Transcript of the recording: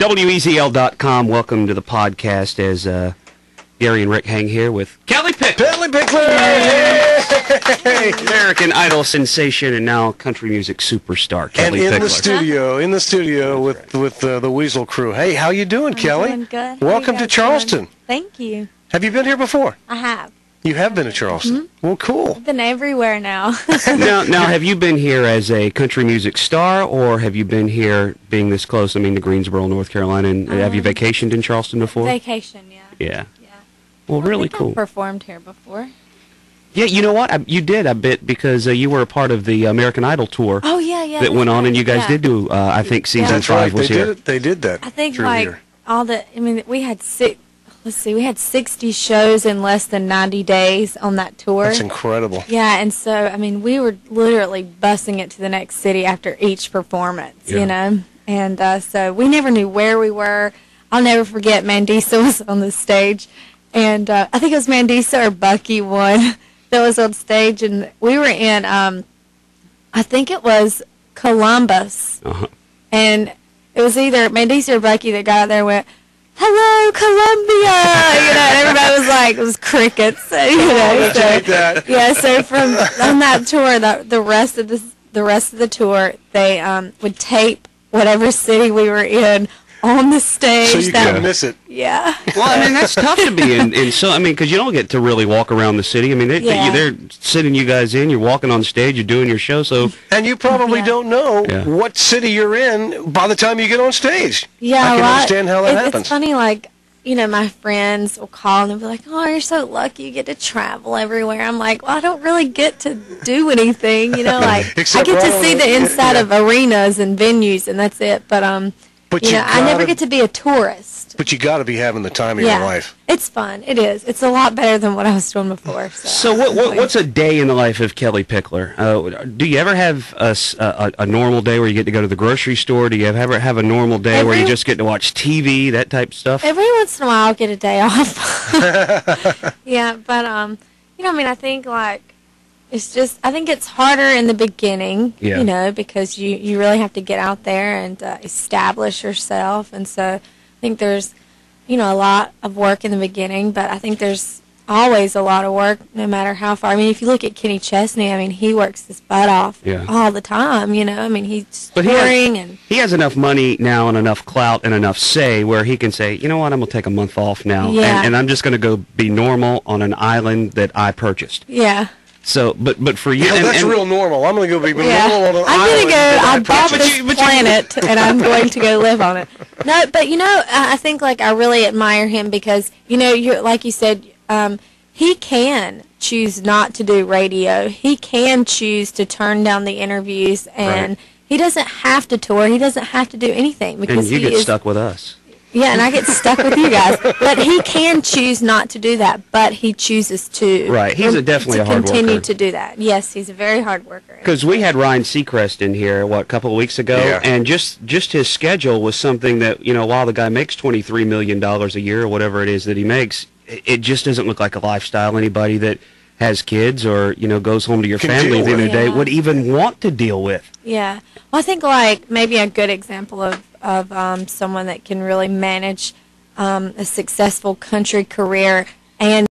WEZL.com. Welcome to the podcast as Gary and Rick hang here with Kellie Pickler. Kellie Pickler! Hey! American Idol sensation and now country music superstar, Kellie Pickler. And in the studio with the Weasel crew. Hey, how you doing, Kellie? Doing good. Welcome to Charleston. Thank you. Have you been here before? I have. You have been to Charleston. Mm-hmm. Well, cool. I've been everywhere now. Now, have you been here as a country music star, or have you been here being this close? I mean, to Greensboro, North Carolina, and have you vacationed in Charleston before? Vacation, yeah. Yeah. Well, really cool. I've performed here before. Yeah, you know what? You did a bit because you were a part of the American Idol tour. Oh, yeah. That went on, and you guys did do, I think, season 5 was here. They did that. I think, we had 60 shows in less than 90 days on that tour. That's incredible. Yeah, and so, we were literally busing it to the next city after each performance, you know? And so we never knew where we were. I'll never forget Mandisa was on the stage. And I think it was Mandisa or Bucky one that was on stage. And we were in, I think it was Columbus. Uh-huh. And it was either Mandisa or Bucky that got out there and went, "Hello, Columbia!" And everybody was like, it was crickets. That. Yeah, so from on that tour, the rest of the tour, they would tape whatever city we were in on the stage. So you couldn't miss it. Yeah. Well, that's tough to be in. So, because you don't get to really walk around the city. They're sitting you guys in. You're walking on stage. You're doing your show. So, and you probably don't know what city you're in by the time you get on stage. Yeah, I can understand how that happens. It's funny, my friends will call and they'll be like, "Oh, you're so lucky you get to travel everywhere." I'm like, "Well, I don't really get to do anything, I get to see the inside of arenas and venues, and that's it. But I never get to be a tourist. But you got to be having the time of your life. It's fun. It is. It's a lot better than what I was doing before. So what's a day in the life of Kellie Pickler? Do you ever have a normal day where you get to go to the grocery store? Do you ever have a normal day where you just get to watch TV, that type of stuff? Every once in a while I'll get a day off. Yeah, but I think I think it's harder in the beginning, because you really have to get out there and establish yourself. And so I think there's, a lot of work in the beginning, but I think there's always a lot of work no matter how far. If you look at Kenny Chesney, he works his butt off all the time, he's touring. He has enough money now and enough clout and enough say where he can say, you know what, I'm going to take a month off now, and I'm just going to go be normal on an island that I purchased. Yeah. So, but for you, that's real normal. I'm going to go be normal on an island. I bought this planet, and I'm going to go live on it. No, but I think I really admire him because you're like you said, he can choose not to do radio. He can choose to turn down the interviews, and he doesn't have to tour. He doesn't have to do anything because and you get stuck with us. Yeah, and I get stuck with you guys. But he can choose not to do that, but he chooses to. Right, he's definitely a hard worker. To continue to do that. Yes, he's a very hard worker. Because we had Ryan Seacrest in here, a couple of weeks ago, and just his schedule was something that, while the guy makes $23 million a year or whatever it is that he makes, it just doesn't look like a lifestyle anybody that has kids or, goes home to your family at the end of the day would even want to deal with. Yeah. Well, I think maybe a good example of someone that can really manage a successful country career and